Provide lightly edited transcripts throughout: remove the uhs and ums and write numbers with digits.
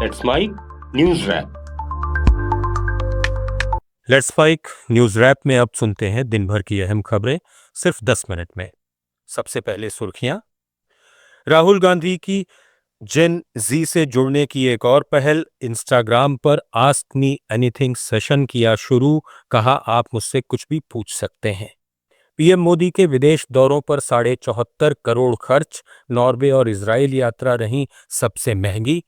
Let's mic news wrap. Let's mic news wrap में अब सुनते हैं दिन भर की अहम खबरें सिर्फ 10 मिनट में। सबसे पहले सुर्खियां। राहुल गांधी की जेन जी से जुड़ने की एक और पहल, इंस्टाग्राम पर आस्क मी एनीथिंग सेशन किया शुरू, कहा आप मुझसे कुछ भी पूछ सकते हैं। पीएम मोदी के विदेश दौरों पर 74.5 करोड़ खर्च, नॉर्वे और इजराइल यात्रा रही सबसे महंगी।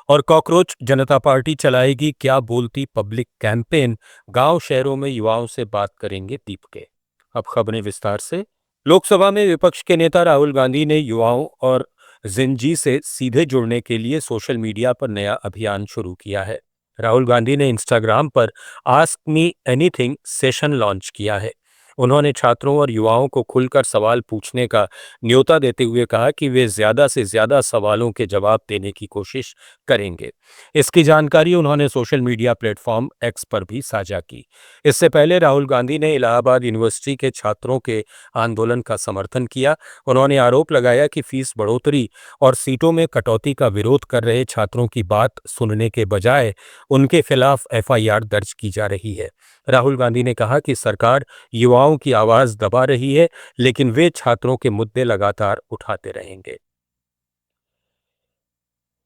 और कॉकरोच जनता पार्टी चलाएगी क्या बोलती पब्लिक कैंपेन, गांव शहरों में युवाओं से बात करेंगे दीपके। अब खबरें विस्तार से। लोकसभा में विपक्ष के नेता राहुल गांधी ने युवाओं और जिंजी से सीधे जुड़ने के लिए सोशल मीडिया पर नया अभियान शुरू किया है। राहुल गांधी ने इंस्टाग्राम पर ask me anything session launch किया है। उन्होंने छात्रों और युवाओं को खुलकर सवाल पूछने का न्योता देते हुए कहा कि वे ज्यादा से ज्यादा सवालों के जवाब देने की कोशिश करेंगे। इसकी जानकारी उन्होंने सोशल मीडिया प्लेटफॉर्म एक्स पर भी साझा की। इससे पहले राहुल गांधी ने इलाहाबाद यूनिवर्सिटी के छात्रों के आंदोलन का समर्थन किया। उन्होंने आरोप लगाया कि फीस बढ़ोतरी और सीटों में कटौती का विरोध कर रहे छात्रों की बात सुनने के बजाय उनके खिलाफ एफआईआर दर्ज की जा रही है। राहुल गांधी ने कहा कि सरकार युवाओं की आवाज दबा रही है, लेकिन वे छात्रों के मुद्दे लगातार उठाते रहेंगे।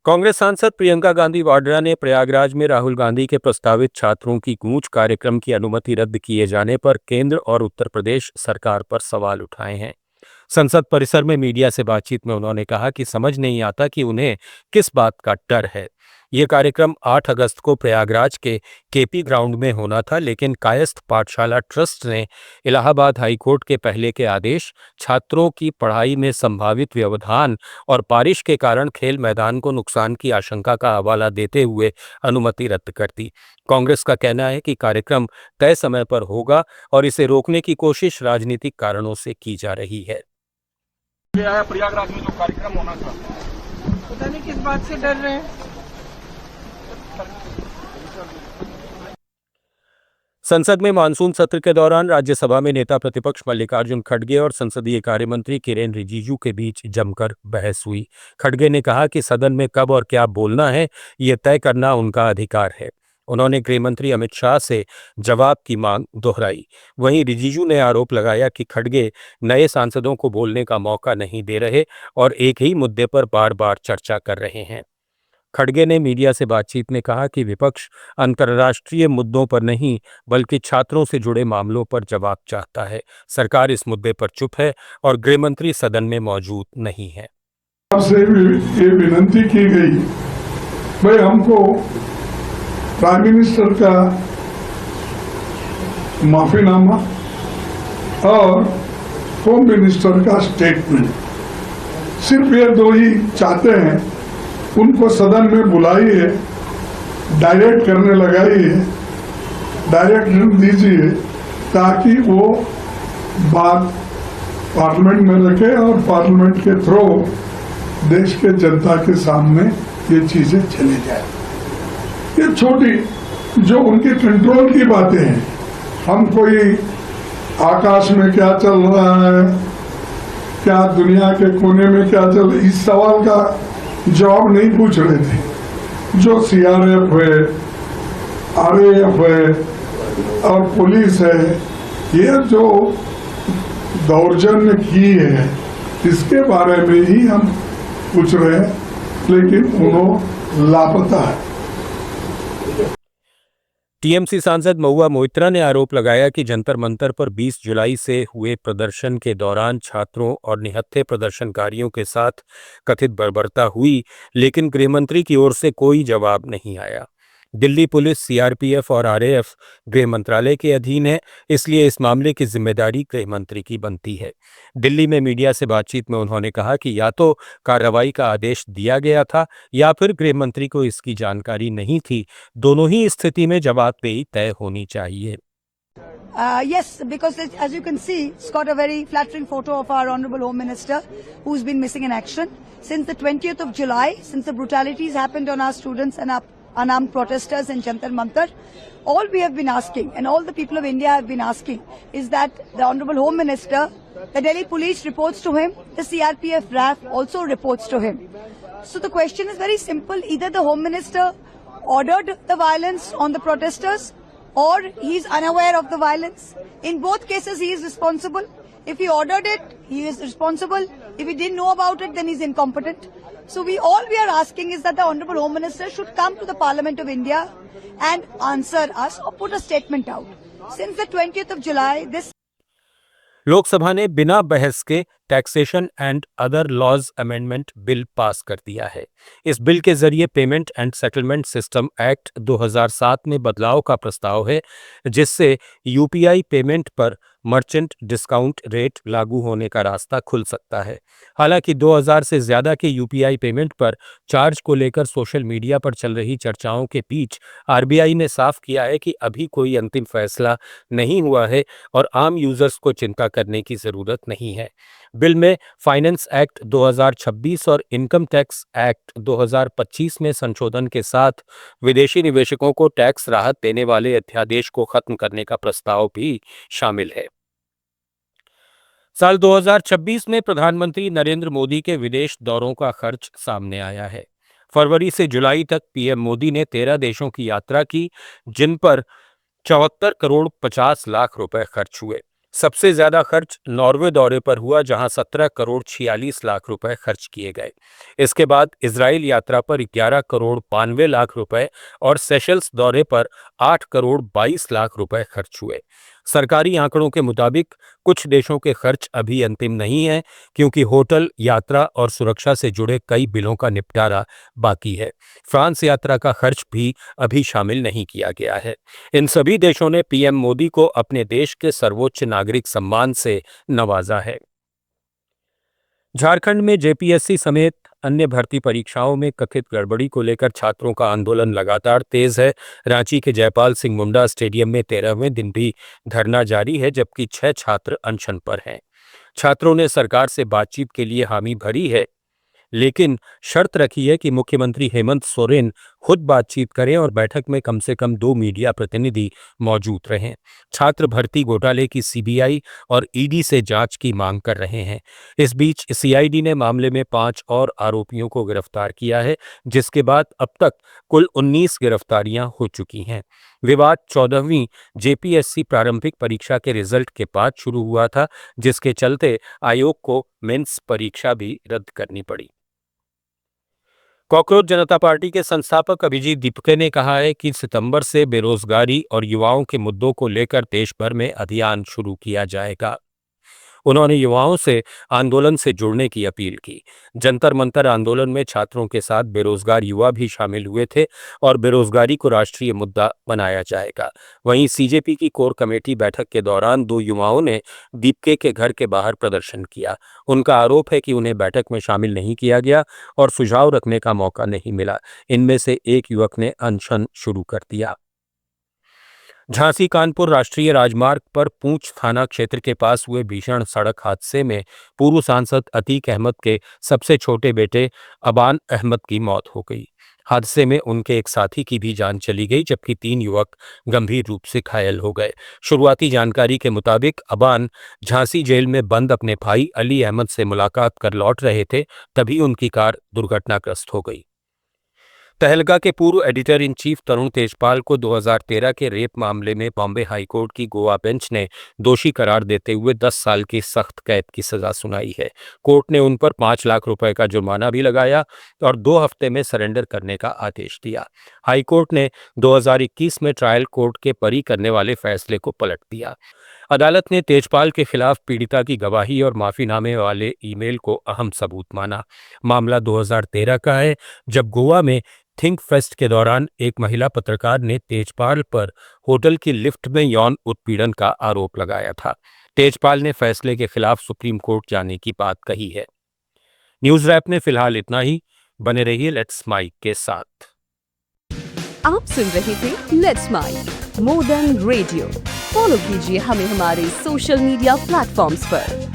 कांग्रेस सांसद प्रियंका गांधी वाड्रा ने प्रयागराज में राहुल गांधी के प्रस्तावित छात्रों की गूंज कार्यक्रम की अनुमति रद्द किए जाने पर केंद्र और उत्तर प्रदेश सरकार पर सवाल उठाए हैं। संसद परिसर में मीडिया से बातचीत में उन्होंने कहा कि समझ नहीं आता कि उन्हें किस बात का डर है। ये कार्यक्रम 8 अगस्त को प्रयागराज के केपी ग्राउंड में होना था, लेकिन कायस्थ पाठशाला ट्रस्ट ने इलाहाबाद हाईकोर्ट के पहले के आदेश, छात्रों की पढ़ाई में संभावित व्यवधान और बारिश के कारण खेल मैदान को नुकसान की आशंका का हवाला देते हुए अनुमति रद्द कर दी। कांग्रेस का कहना है कि कार्यक्रम तय समय पर होगा और इसे रोकने की कोशिश राजनीतिक कारणों से की जा रही है। प्रयागराज में जो कार्यक्रम होना था, पता नहीं किस बात से डर रहे हैं। संसद में मानसून सत्र के दौरान राज्यसभा में नेता प्रतिपक्ष मल्लिकार्जुन खड़गे और संसदीय कार्य मंत्री किरेन रिजिजू के बीच जमकर बहस हुई। खड़गे ने कहा कि सदन में कब और क्या बोलना है, ये तय करना उनका अधिकार है। उन्होंने गृह मंत्री अमित शाह से जवाब की मांग दोहराई। वहीं रिजिजू ने आरोप लगाया कि खड़गे नए सांसदों को बोलने का मौका नहीं दे रहे और एक ही मुद्दे पर बार बार चर्चा कर रहे हैं। खड़गे ने मीडिया से बातचीत में कहा कि विपक्ष अंतर्राष्ट्रीय मुद्दों पर नहीं बल्कि छात्रों से जुड़े मामलों पर जवाब चाहता है। सरकार इस मुद्दे पर चुप है और गृह मंत्री सदन में मौजूद नहीं है। आपसे ये विनती की गई, भाई हमको प्राइम मिनिस्टर का माफीनामा और होम मिनिस्टर का स्टेटमेंट, सिर्फ ये दो ही चाहते हैं। उनको सदन में बुलाइए, डायरेक्ट करने लगाइए, डायरेक्शन दीजिए ताकि वो बात पार्लियामेंट में रखे और पार्लियामेंट के थ्रू देश के जनता के सामने ये चीजें चली जाए। ये छोटी जो उनके कंट्रोल की बातें हैं, हम कोई आकाश में क्या चल रहा है, क्या दुनिया के कोने में क्या चल रहा है, इस सवाल का जवाब नहीं पूछ रहे थे। जो सीआरएफ है, आरएएफ है और पुलिस है, ये जो दौर्जन्य की है इसके बारे में ही हम पूछ रहे हैं, लेकिन उन्होंने लापता है। टीएमसी सांसद महुआ मोइत्रा ने आरोप लगाया कि जंतर मंतर पर 20 जुलाई से हुए प्रदर्शन के दौरान छात्रों और निहत्थे प्रदर्शनकारियों के साथ कथित बर्बरता हुई, लेकिन गृहमंत्री की ओर से कोई जवाब नहीं आया। दिल्ली पुलिस, सीआरपीएफ और आरएएफ गृह मंत्रालय के अधीन है, इसलिए इस मामले की जिम्मेदारी गृह मंत्री की बनती है। दिल्ली में मीडिया से बातचीत में उन्होंने कहा कि या तो कार्रवाई का आदेश दिया गया था या फिर गृह मंत्री को इसकी जानकारी नहीं थी। दोनों ही स्थिति में जवाबदेही तय होनी चाहिए। Yes, because as you can see, it's got a very flattering photo of our Honourable Home Minister, who's been missing in action since the 20th of July, since the brutalities happened on our students and our unarmed protesters in Jantar Mantar. All we have been asking, and all the people of India have been asking, is that the Honourable Home Minister, the Delhi Police reports to him, the CRPF RAF also reports to him. So the question is very simple. Either the Home Minister ordered the violence on the protesters or he is unaware of the violence. In both cases, he is responsible. If he ordered it, he is responsible. If he didn't know about it, then he is incompetent. So we are asking is that the Honorable Home Minister should come to the Parliament of India and answer us or put a statement out. Since the 20th of July, this Lok Sabha ने बिना बहस के taxation and other laws amendment bill pass कर दिया है। इस bill के जरिए payment and settlement system act 2007 में बदलाव का प्रस्ताव है, जिससे यूपीआई पेमेंट पर मर्चेंट डिस्काउंट रेट लागू होने का रास्ता खुल सकता है। हालांकि 2000 से ज्यादा के यूपीआई पेमेंट पर चार्ज को लेकर सोशल मीडिया पर चल रही चर्चाओं के बीच आरबीआई ने साफ किया है कि अभी कोई अंतिम फैसला नहीं हुआ है और आम यूजर्स को चिंता करने की जरूरत नहीं है। बिल में फाइनेंस एक्ट 2026 और इनकम टैक्स एक्ट 2025 में संशोधन के साथ विदेशी निवेशकों को टैक्स राहत देने वाले अध्यादेश को खत्म करने का प्रस्ताव भी शामिल है। साल 2026 में प्रधानमंत्री नरेंद्र मोदी के विदेश दौरों का खर्च सामने आया है। फरवरी से जुलाई तक पीएम मोदी ने 13 देशों की यात्रा की, जिन पर 74 करोड़ 50 लाख रुपए खर्च हुए। सबसे ज्यादा खर्च नॉर्वे दौरे पर हुआ, जहां 17 करोड़ 46 लाख रुपए खर्च किए गए। इसके बाद इजराइल यात्रा पर 11 करोड़ 92 लाख रुपए और सेशल्स दौरे पर 8 करोड़ 22 लाख रुपए खर्च हुए। सरकारी आंकड़ों के मुताबिक कुछ देशों के खर्च अभी अंतिम नहीं है, क्योंकि होटल, यात्रा और सुरक्षा से जुड़े कई बिलों का निपटारा बाकी है। फ्रांस यात्रा का खर्च भी अभी शामिल नहीं किया गया है। इन सभी देशों ने पीएम मोदी को अपने देश के सर्वोच्च नागरिक सम्मान से नवाजा है। झारखंड में जेपीएससी समेत अन्य भर्ती परीक्षाओं में कथित गड़बड़ी को लेकर छात्रों का आंदोलन लगातार तेज है। रांची के जयपाल सिंह मुंडा स्टेडियम में 13वें दिन भी धरना जारी है, जबकि 6 छात्र अनशन पर हैं। छात्रों ने सरकार से बातचीत के लिए हामी भरी है, लेकिन शर्त रखी है कि मुख्यमंत्री हेमंत सोरेन खुद बातचीत करें और बैठक में कम से कम 2 मीडिया प्रतिनिधि मौजूद रहें। छात्र भर्ती घोटाले की सीबीआई और ईडी से जांच की मांग कर रहे हैं। इस बीच सीआईडी ने मामले में 5 और आरोपियों को गिरफ्तार किया है, जिसके बाद अब तक कुल 19 गिरफ्तारियां हो चुकी हैं। विवाद 14वीं जेपीएससी प्रारंभिक परीक्षा के रिजल्ट के बाद शुरू हुआ था, जिसके चलते आयोग को मेंस परीक्षा भी रद्द करनी पड़ी। कॉकरोच जनता पार्टी के संस्थापक अभिजीत दीपके ने कहा है कि सितंबर से बेरोजगारी और युवाओं के मुद्दों को लेकर देश भर में अभियान शुरू किया जाएगा। उन्होंने युवाओं से आंदोलन से जुड़ने की अपील की। जंतर मंतर आंदोलन में छात्रों के साथ बेरोजगार युवा भी शामिल हुए थे और बेरोजगारी को राष्ट्रीय मुद्दा बनाया जाएगा। वहीं सीजेपी की कोर कमेटी बैठक के दौरान 2 युवाओं ने दीपके के घर के बाहर प्रदर्शन किया। उनका आरोप है कि उन्हें बैठक में शामिल नहीं किया गया और सुझाव रखने का मौका नहीं मिला। इनमें से एक युवक ने अनशन शुरू कर दिया। झांसी कानपुर राष्ट्रीय राजमार्ग पर पूंछ थाना क्षेत्र के पास हुए भीषण सड़क हादसे में पूर्व सांसद अतीक अहमद के सबसे छोटे बेटे अबान अहमद की मौत हो गई। हादसे में उनके एक साथी की भी जान चली गई, जबकि 3 युवक गंभीर रूप से घायल हो गए। शुरुआती जानकारी के मुताबिक अबान झांसी जेल में बंद अपने भाई अली अहमद से मुलाकात कर लौट रहे थे, तभी उनकी कार दुर्घटनाग्रस्त हो गई। तहलका के पूर्व एडिटर इन चीफ तरुण तेजपाल को 2013 के रेप मामले में बॉम्बे हाईकोर्ट की गोवा बेंच ने दोषी करार देते हुए 10 साल की सख्त कैद की सजा सुनाई है। कोर्ट ने उन पर 5 लाख रुपए का जुर्माना भी लगाया और 2 हफ्ते में सरेंडर करने का आदेश दिया। हाईकोर्ट ने 2021 में ट्रायल कोर्ट के बरी करने वाले फैसले को पलट दिया। अदालत ने तेजपाल के खिलाफ पीड़िता की गवाही और माफीनामे वाले ईमेल को अहम सबूत माना। मामला 2013 का है, जब गोवा में थिंक फेस्ट के दौरान एक महिला पत्रकार ने तेजपाल पर होटल की लिफ्ट में यौन उत्पीड़न का आरोप लगाया था। तेजपाल ने फैसले के खिलाफ सुप्रीम कोर्ट जाने की बात कही है। न्यूज रैप में फिलहाल इतना ही। बने रहिए लेट्स माइक के साथ। आप सुन रहे थे let's mic more than radio. Follow कीजिए हमें हमारे सोशल मीडिया प्लेटफॉर्म्स पर।